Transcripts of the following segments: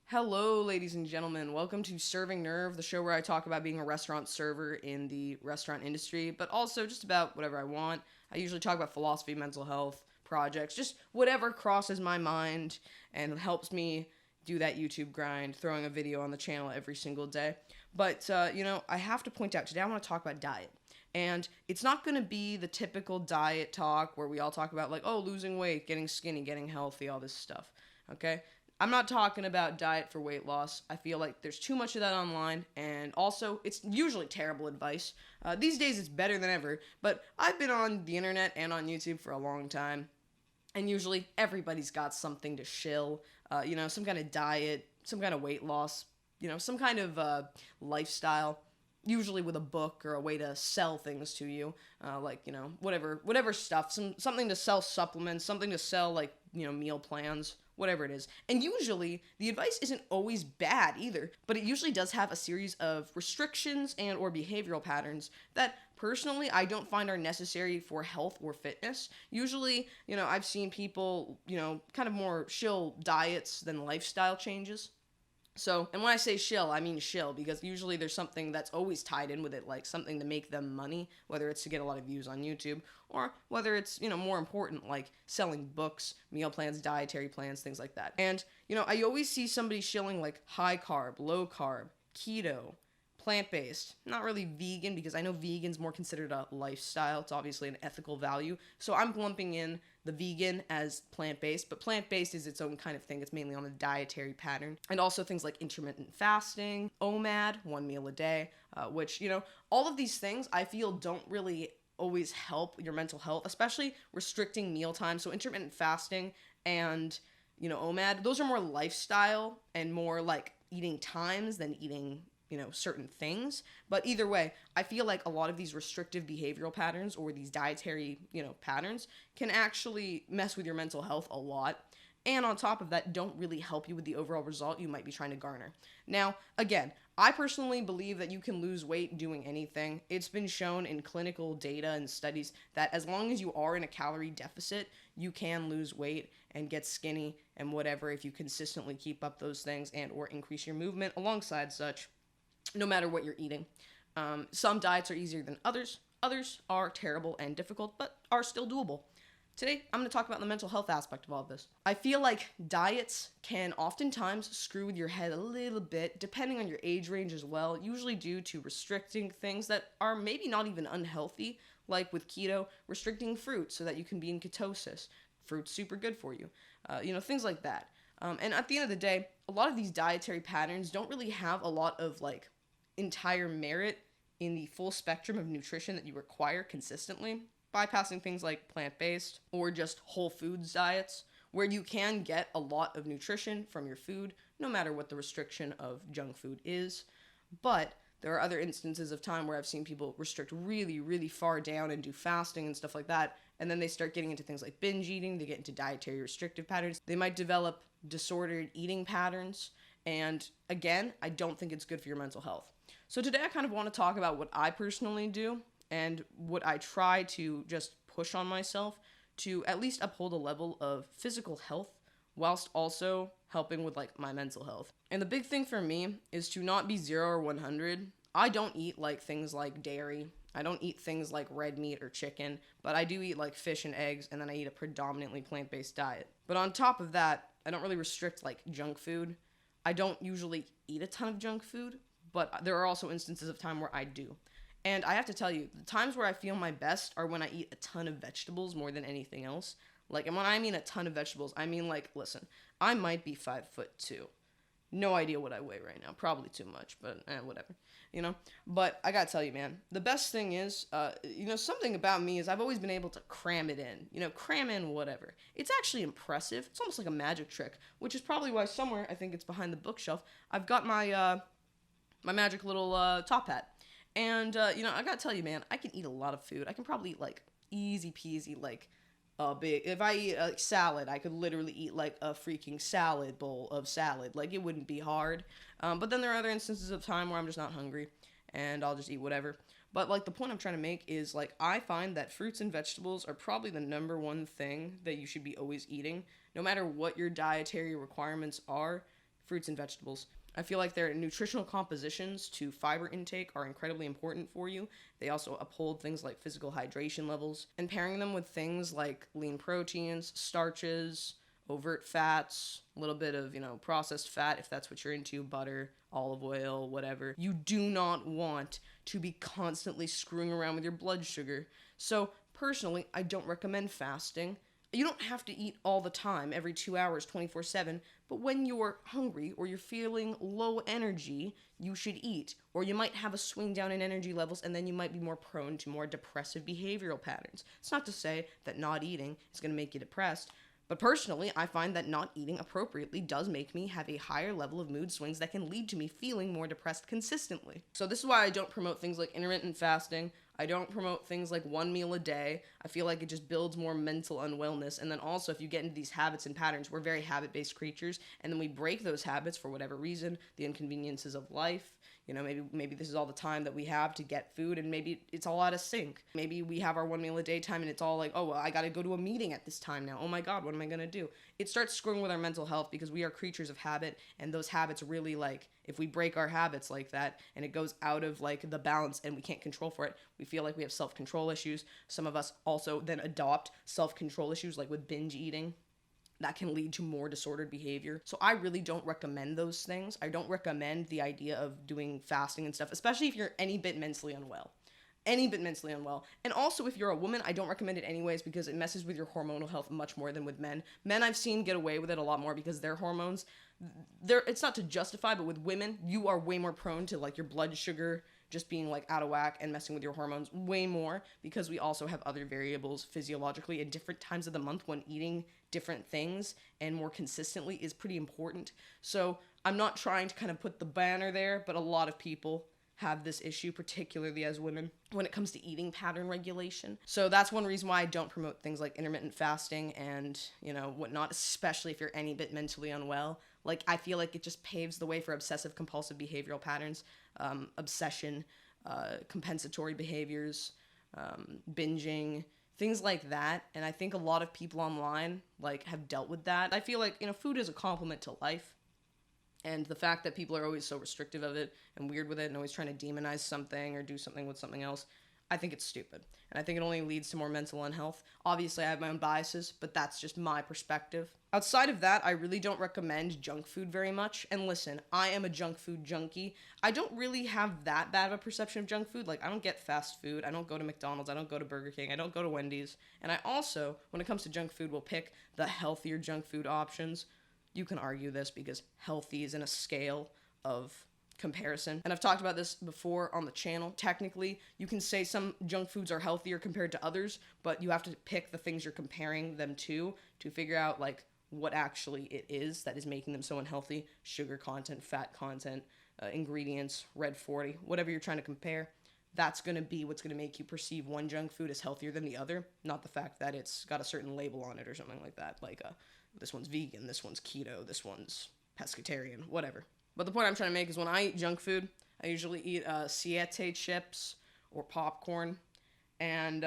Hello, ladies and gentlemen. Welcome to Serving Nerve, the show where I talk about being a restaurant server in the restaurant industry, but also just about whatever I want. I usually talk about philosophy, mental health, projects, just whatever crosses my mind and helps me do that YouTube grind, throwing a video on the channel every single day. But, I have to point out today I want to talk about diet. And it's not going to be the typical diet talk where we all talk about, like, oh, losing weight, getting skinny, getting healthy, all this stuff. Okay? I'm not talking about diet for weight loss. I feel like there's too much of that online, and also, it's usually terrible advice. These days, it's better than ever, but I've been on the internet and on YouTube for a long time, and usually everybody's got something to shill. Some kind of diet, some kind of weight loss, some kind of lifestyle. Usually with a book or a way to sell things to you, whatever stuff, something to sell supplements, something to sell meal plans, whatever it is. And usually the advice isn't always bad either, but it usually does have a series of restrictions and or behavioral patterns that personally I don't find are necessary for health or fitness. Usually, I've seen people, kind of more shill diets than lifestyle changes. So, and when I say shill, I mean shill, because usually there's something that's always tied in with it, like something to make them money, whether it's to get a lot of views on YouTube, or whether it's, more important, like selling books, meal plans, dietary plans, things like that. And, I always see somebody shilling like high carb, low carb, keto, plant-based, not really vegan, because I know vegan's more considered a lifestyle. It's obviously an ethical value. So I'm lumping in the vegan as plant-based, but plant-based is its own kind of thing. It's mainly on the dietary pattern. And also things like intermittent fasting, OMAD, 1 meal a day, which, all of these things I feel don't really always help your mental health, especially restricting meal time. So intermittent fasting and, OMAD, those are more lifestyle and more like eating times than eating certain things. But either way, I feel like a lot of these restrictive behavioral patterns or these dietary, patterns can actually mess with your mental health a lot. And on top of that, don't really help you with the overall result you might be trying to garner. Now, again, I personally believe that you can lose weight doing anything. It's been shown in clinical data and studies that as long as you are in a calorie deficit, you can lose weight and get skinny and whatever if you consistently keep up those things and or increase your movement alongside such, no matter what you're eating. Some diets are easier than others. Others are terrible and difficult, but are still doable. Today, I'm going to talk about the mental health aspect of all of this. I feel like diets can oftentimes screw with your head a little bit, depending on your age range as well, usually due to restricting things that are maybe not even unhealthy, like with keto, restricting fruit so that you can be in ketosis. Fruit's super good for you. Things like that. And at the end of the day, a lot of these dietary patterns don't really have a lot of entire merit in the full spectrum of nutrition that you require consistently, bypassing things like plant-based or just whole foods diets, where you can get a lot of nutrition from your food, no matter what the restriction of junk food is. But there are other instances of time where I've seen people restrict really, really far down and do fasting and stuff like that, and then they start getting into things like binge eating, they get into dietary restrictive patterns, they might develop disordered eating patterns, and again, I don't think it's good for your mental health. So today I kind of want to talk about what I personally do and what I try to just push on myself to at least uphold a level of physical health whilst also helping with my mental health. And the big thing for me is to not be 0 or 100. I don't eat things like dairy. I don't eat things like red meat or chicken, but I do eat fish and eggs, and then I eat a predominantly plant-based diet. But on top of that, I don't really restrict junk food. I don't usually eat a ton of junk food, but there are also instances of time where I do. And I have to tell you, the times where I feel my best are when I eat a ton of vegetables more than anything else. And when I mean a ton of vegetables, I mean listen, I might be 5'2". No idea what I weigh right now. Probably too much, but whatever. But I gotta tell you, man, the best thing is, something about me is I've always been able to cram it in. Cram in whatever. It's actually impressive. It's almost like a magic trick, which is probably why somewhere, I think it's behind the bookshelf, I've got my magic little top hat. And, I gotta tell you, man, I can eat a lot of food. I can probably eat easy peasy, if I eat salad, I could literally eat a freaking salad bowl of salad. It wouldn't be hard. But then there are other instances of time where I'm just not hungry and I'll just eat whatever. But the point I'm trying to make is I find that fruits and vegetables are probably the number one thing that you should be always eating. No matter what your dietary requirements are, fruits and vegetables. I feel like their nutritional compositions to fiber intake are incredibly important for you. They also uphold things like physical hydration levels, and pairing them with things like lean proteins, starches, overt fats, a little bit of, processed fat if that's what you're into, butter, olive oil, whatever. You do not want to be constantly screwing around with your blood sugar. So, personally, I don't recommend fasting. You don't have to eat all the time, every 2 hours, 24/7, but when you're hungry or you're feeling low energy, you should eat. Or you might have a swing down in energy levels, and then you might be more prone to more depressive behavioral patterns. It's not to say that not eating is going to make you depressed, but personally, I find that not eating appropriately does make me have a higher level of mood swings that can lead to me feeling more depressed consistently. So this is why I don't promote things like intermittent fasting. I don't promote things like one meal a day. I feel like it just builds more mental unwellness. And then also, if you get into these habits and patterns, we're very habit-based creatures, and then we break those habits for whatever reason, the inconveniences of life. Maybe this is all the time that we have to get food, and maybe it's all out of sync. Maybe we have our one meal a day time, and it's all like, oh, well, I gotta go to a meeting at this time now. Oh my God, what am I gonna do? It starts screwing with our mental health because we are creatures of habit, and those habits really, if we break our habits like that, and it goes out of, the balance, and we can't control for it, we feel like we have self-control issues. Some of us also then adopt self-control issues, like with binge eating. That can lead to more disordered behavior. So I really don't recommend those things. I don't recommend the idea of doing fasting and stuff, especially if you're any bit mentally unwell. And also, if you're a woman, I don't recommend it anyways because it messes with your hormonal health much more than with men. Men I've seen get away with it a lot more because their hormones, it's not to justify, but with women, you are way more prone to your blood sugar just being out of whack and messing with your hormones way more because we also have other variables physiologically at different times of the month when eating different things and more consistently is pretty important. So I'm not trying to kind of put the banner there, but a lot of people have this issue, particularly as women, when it comes to eating pattern regulation. So that's one reason why I don't promote things like intermittent fasting and, whatnot, especially if you're any bit mentally unwell. I feel like it just paves the way for obsessive compulsive behavioral patterns, obsession, compensatory behaviors, binging, things like that. And I think a lot of people online, have dealt with that. I feel like, food is a complement to life. And the fact that people are always so restrictive of it and weird with it and always trying to demonize something or do something with something else, I think it's stupid. And I think it only leads to more mental unhealth. Obviously, I have my own biases, but that's just my perspective. Outside of that, I really don't recommend junk food very much. And listen, I am a junk food junkie. I don't really have that bad of a perception of junk food. I don't get fast food. I don't go to McDonald's. I don't go to Burger King. I don't go to Wendy's. And I also, when it comes to junk food, will pick the healthier junk food options. You can argue this because healthy is in a scale of comparison. And I've talked about this before on the channel. Technically, you can say some junk foods are healthier compared to others, but you have to pick the things you're comparing them to figure out what actually it is that is making them so unhealthy. Sugar content, fat content, ingredients, red 40, whatever you're trying to compare. That's going to be what's going to make you perceive one junk food as healthier than the other, not the fact that it's got a certain label on it or something like that. This one's vegan, this one's keto, this one's pescatarian, whatever. But the point I'm trying to make is when I eat junk food, I usually eat Siete chips or popcorn, and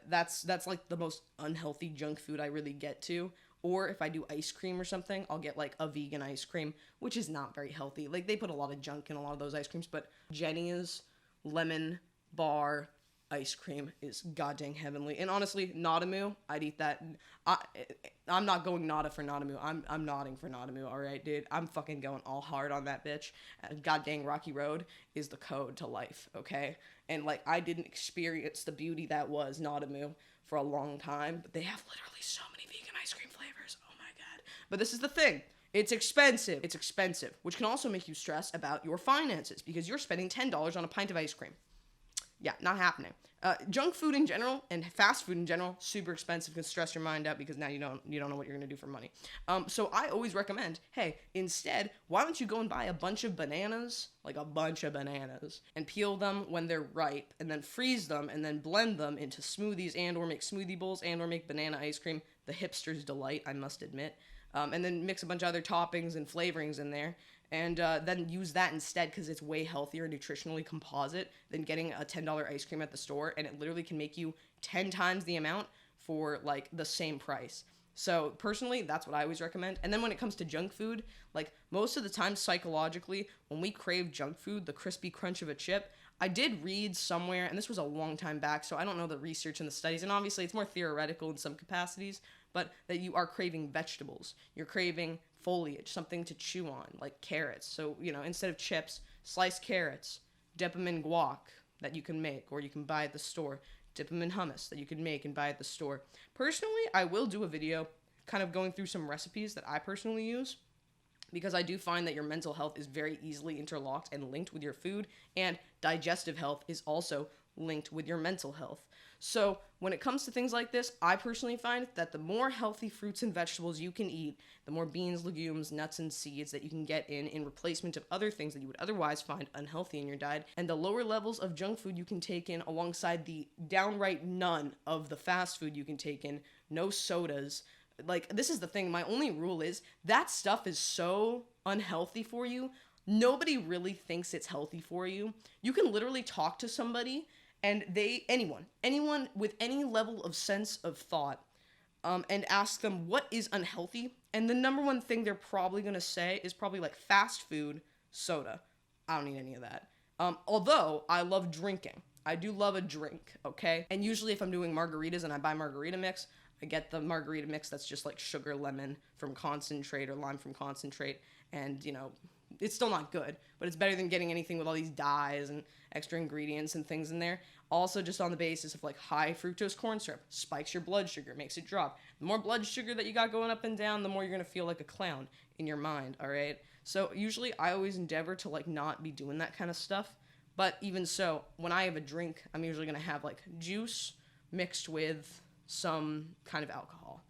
that's the most unhealthy junk food I really get to. Or if I do ice cream or something, I'll get a vegan ice cream, which is not very healthy. They put a lot of junk in a lot of those ice creams, but Jenny's lemon bar ice cream is goddamn heavenly. And honestly, Nadamu, I'd eat that. I'm not going nada for Nadamu. I'm nodding for Nadamu, alright, dude? I'm fucking going all hard on that bitch. Goddamn Rocky Road is the code to life, okay? And, I didn't experience the beauty that was Nadamu for a long time, but they have literally so many vegan ice cream flavors. Oh my god. But this is the thing. It's expensive, which can also make you stress about your finances because you're spending $10 on a pint of ice cream. Yeah, not happening. Junk food in general and fast food in general, super expensive, can stress your mind out because now you don't know what you're going to do for money. So I always recommend, hey, instead, why don't you go and buy a bunch of bananas, and peel them when they're ripe, and then freeze them, and then blend them into smoothies and or make smoothie bowls and or make banana ice cream, the hipster's delight, I must admit. And then mix a bunch of other toppings and flavorings in there. And then use that instead because it's way healthier nutritionally composite than getting a $10 ice cream at the store, and it literally can make you 10 times the amount for the same price. So personally, that's what I always recommend. And then when it comes to junk food, like most of the time psychologically, when we crave junk food, the crispy crunch of a chip, I did read somewhere, and this was a long time back, so I don't know the research and the studies, and obviously it's more theoretical in some capacities, but that you are craving vegetables. You're craving foliage, something to chew on, like carrots. So, instead of chips, slice carrots, dip them in guac that you can make or you can buy at the store. Dip them in hummus that you can make and buy at the store. Personally, I will do a video kind of going through some recipes that I personally use, because I do find that your mental health is very easily interlocked and linked with your food, and digestive health is also linked with your mental health. So when it comes to things like this, I personally find that the more healthy fruits and vegetables you can eat, the more beans, legumes, nuts, and seeds that you can get in replacement of other things that you would otherwise find unhealthy in your diet, and the lower levels of junk food you can take in alongside the downright none of the fast food you can take in, no sodas. Like, this is the thing, my only rule is that stuff is so unhealthy for you. Nobody really thinks it's healthy for you. You can literally talk to somebody and anyone with any level of sense of thought, and ask them what is unhealthy, and the number one thing they're probably gonna say is probably like fast food, soda. I don't need any of that. Although I love drinking. I do love a drink, okay? And usually if I'm doing margaritas and I buy margarita mix, I get the margarita mix that's just like sugar lemon from concentrate or lime from concentrate, and it's still not good, but it's better than getting anything with all these dyes and extra ingredients and things in there. Also, just on the basis of like high fructose corn syrup, spikes your blood sugar, makes it drop. The more blood sugar that you got going up and down, the more you're gonna feel like a clown in your mind, all right? So usually I always endeavor to like not be doing that kind of stuff, but even so, when I have a drink, I'm usually gonna have like juice mixed with some kind of alcohol,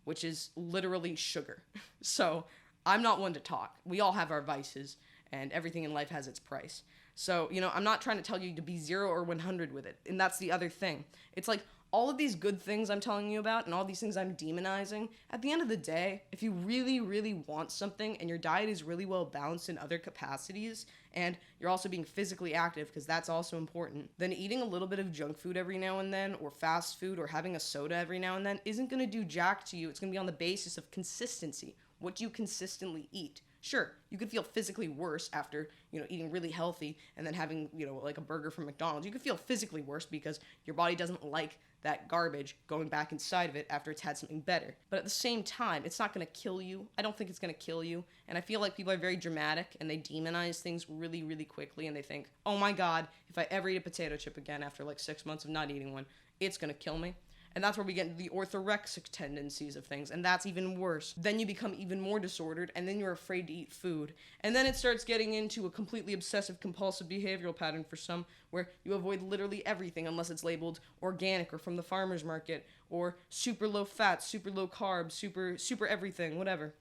which is literally sugar. So I'm not one to talk. We all have our vices, and everything in life has its price. So, I'm not trying to tell you to be 0 or 100 with it. And that's the other thing. It's like all of these good things I'm telling you about and all these things I'm demonizing, at the end of the day, if you really, really want something and your diet is really well balanced in other capacities, and you're also being physically active, because that's also important, then eating a little bit of junk food every now and then, or fast food, or having a soda every now and then isn't going to do jack to you. It's going to be on the basis of consistency. What do you consistently eat? Sure, you could feel physically worse after, eating really healthy and then having, like a burger from McDonald's. You could feel physically worse because your body doesn't like that garbage going back inside of it after it's had something better. But at the same time, it's not going to kill you. I don't think it's going to kill you. And I feel like people are very dramatic and they demonize things really, really quickly, and they think, oh my God, if I ever eat a potato chip again after like 6 months of not eating one, it's going to kill me. And that's where we get into the orthorexic tendencies of things, and that's even worse. Then you become even more disordered, and then you're afraid to eat food. And then it starts getting into a completely obsessive compulsive behavioral pattern for some, where you avoid literally everything unless it's labeled organic or from the farmer's market, or super low fat, super low carbs, super everything, whatever.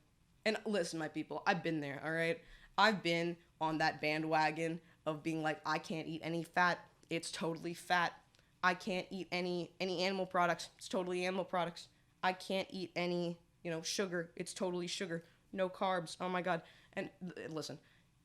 And listen, my people, I've been there, all right? I've been on that bandwagon of being like, I can't eat any fat, it's totally fat. I can't eat any animal products, it's totally animal products. I can't eat any, sugar, it's totally sugar. No carbs, oh my God. And listen,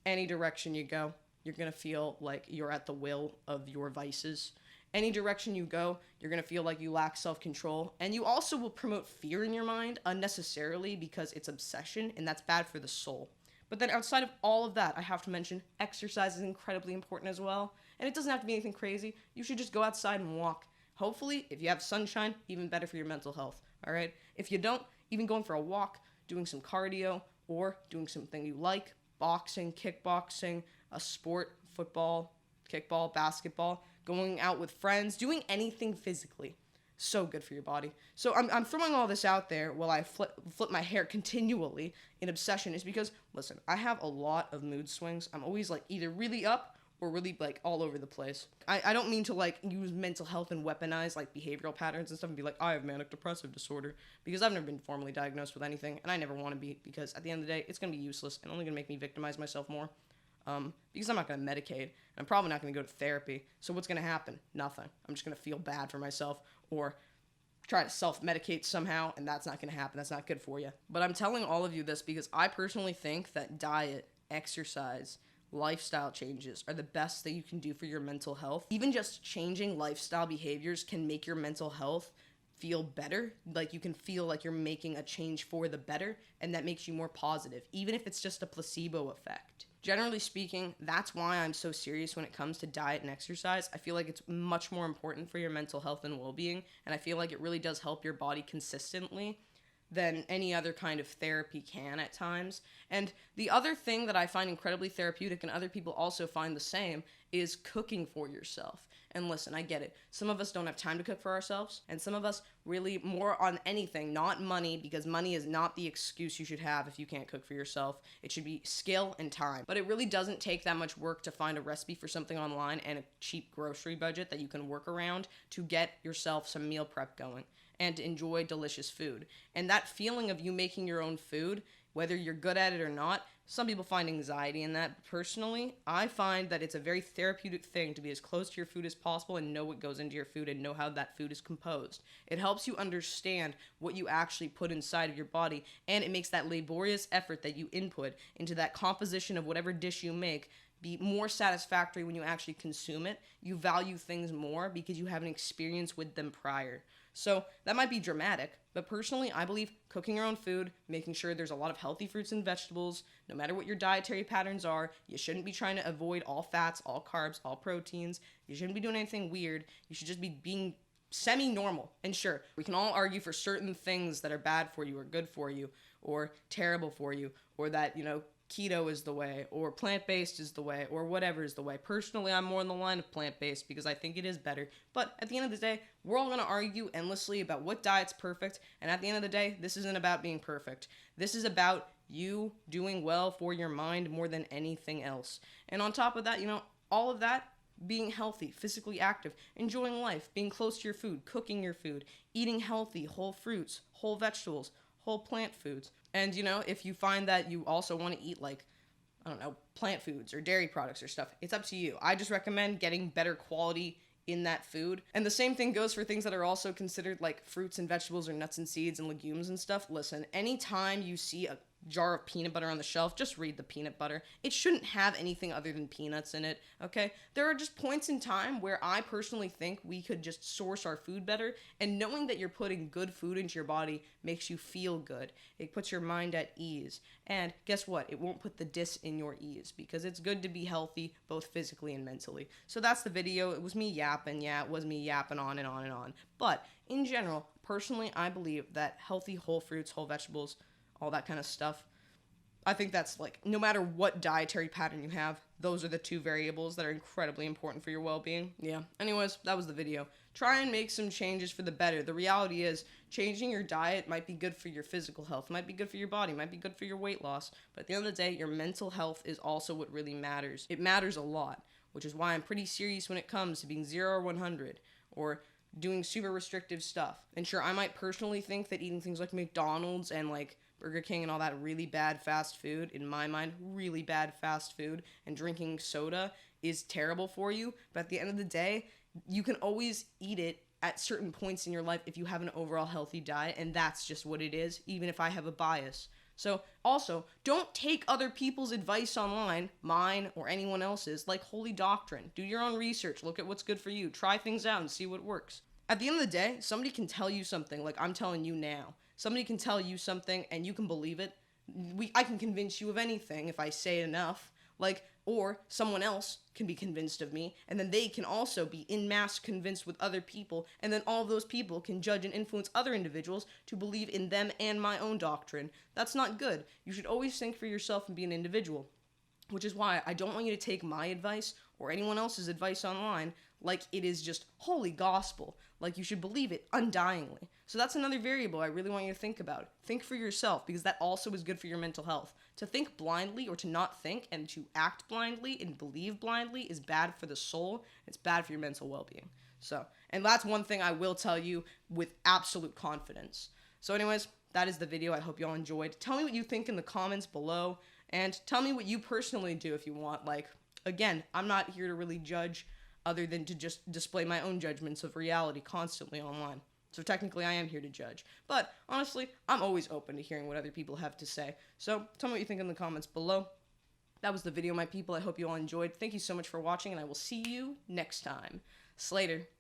any direction you go, you're gonna feel like you're at the will of your vices. Any direction you go, you're gonna feel like you lack self-control. And you also will promote fear in your mind unnecessarily because it's obsession, and that's bad for the soul. But then outside of all of that, I have to mention exercise is incredibly important as well. And it doesn't have to be anything crazy. You should just go outside and walk. Hopefully, if you have sunshine, even better for your mental health, all right? If you don't, even going for a walk, doing some cardio, or doing something you like, boxing, kickboxing, a sport, football, kickball, basketball, going out with friends, doing anything physically. So good for your body. So I'm throwing all this out there while I flip my hair continually in obsession is because, listen, I have a lot of mood swings. I'm always like either really up or really like all over the place. I don't mean to like use mental health and weaponize like behavioral patterns and stuff and be like, I have manic depressive disorder, because I've never been formally diagnosed with anything, and I never want to be, because at the end of the day, it's going to be useless and only going to make me victimize myself more. Because I'm not going to medicate, and I'm probably not going to go to therapy. So what's going to happen? Nothing. I'm just going to feel bad for myself or try to self-medicate somehow, and that's not going to happen. That's not good for you. But I'm telling all of you this because I personally think that diet, exercise, lifestyle changes are the best that you can do for your mental health. Even just changing lifestyle behaviors can make your mental health feel better. Like, you can feel like you're making a change for the better, and that makes you more positive, even if it's just a placebo effect. Generally speaking, that's why I'm so serious when it comes to diet and exercise. I feel like it's much more important for your mental health and well-being, and I feel like it really does help your body consistently than any other kind of therapy can at times. And the other thing that I find incredibly therapeutic, and other people also find the same, is cooking for yourself. And listen, I get it. Some of us don't have time to cook for ourselves, and some of us really more on anything, not money, because money is not the excuse you should have if you can't cook for yourself. It should be skill and time. But it really doesn't take that much work to find a recipe for something online and a cheap grocery budget that you can work around to get yourself some meal prep going and enjoy delicious food. And that feeling of you making your own food, whether you're good at it or not, some people find anxiety in that. Personally, I find that it's a very therapeutic thing to be as close to your food as possible and know what goes into your food and know how that food is composed. It helps you understand what you actually put inside of your body, and it makes that laborious effort that you input into that composition of whatever dish you make be more satisfactory when you actually consume it. You value things more because you have an experience with them prior. So that might be dramatic, but personally, I believe cooking your own food, making sure there's a lot of healthy fruits and vegetables, no matter what your dietary patterns are, you shouldn't be trying to avoid all fats, all carbs, all proteins. You shouldn't be doing anything weird. You should just be being semi-normal. And sure, we can all argue for certain things that are bad for you or good for you or terrible for you, or that, keto is the way, or plant-based is the way, or whatever is the way. Personally, I'm more in the line of plant-based because I think it is better. But at the end of the day, we're all going to argue endlessly about what diet's perfect, and at the end of the day, this isn't about being perfect. This is about you doing well for your mind more than anything else. And on top of that, all of that, being healthy, physically active, enjoying life, being close to your food, cooking your food, eating healthy, whole fruits, whole vegetables, whole plant foods. And, if you find that you also want to eat, plant foods or dairy products or stuff, it's up to you. I just recommend getting better quality in that food. And the same thing goes for things that are also considered like fruits and vegetables or nuts and seeds and legumes and stuff. Listen, anytime you see a jar of peanut butter on the shelf, just read the peanut butter. It shouldn't have anything other than peanuts in it, okay? There are just points in time where I personally think we could just source our food better, and knowing that you're putting good food into your body makes you feel good. It puts your mind at ease. And guess what? It won't put the dis in your ease, because it's good to be healthy, both physically and mentally. So that's the video. It was me yapping. Yeah, it was me yapping on and on and on. But in general, personally, I believe that healthy whole fruits, whole vegetables, all that kind of stuff, I think that's no matter what dietary pattern you have, those are the two variables that are incredibly important for your well-being. Yeah. Anyways, that was the video. Try and make some changes for the better. The reality is, changing your diet might be good for your physical health, might be good for your body, might be good for your weight loss, but at the end of the day, your mental health is also what really matters. It matters a lot, which is why I'm pretty serious when it comes to being 0 or 100, or doing super restrictive stuff. And sure, I might personally think that eating things like McDonald's and Burger King and all that really bad fast food, in my mind, really bad fast food, and drinking soda is terrible for you. But at the end of the day, you can always eat it at certain points in your life if you have an overall healthy diet, and that's just what it is, even if I have a bias. So, also, don't take other people's advice online, mine or anyone else's, like Holy Doctrine. Do your own research, look at what's good for you, try things out and see what works. At the end of the day, somebody can tell you something like I'm telling you now. Somebody can tell you something and you can believe it. I can convince you of anything if I say it enough. Or someone else can be convinced of me, and then they can also be en masse convinced with other people, and then all of those people can judge and influence other individuals to believe in them and my own doctrine. That's not good. You should always think for yourself and be an individual. Which is why I don't want you to take my advice or anyone else's advice online like it is just holy gospel, like you should believe it undyingly. So that's another variable I really want you to think about. Think for yourself, because that also is good for your mental health. To think blindly or to not think and to act blindly and believe blindly is bad for the soul. It's bad for your mental well-being. So, and that's one thing I will tell you with absolute confidence. So anyways, that is the video. I hope y'all enjoyed. Tell me what you think in the comments below, and tell me what you personally do if you want. Again, I'm not here to really judge other than to just display my own judgments of reality constantly online. So technically I am here to judge. But honestly, I'm always open to hearing what other people have to say. So tell me what you think in the comments below. That was the video, my people. I hope you all enjoyed. Thank you so much for watching, and I will see you next time. Slater.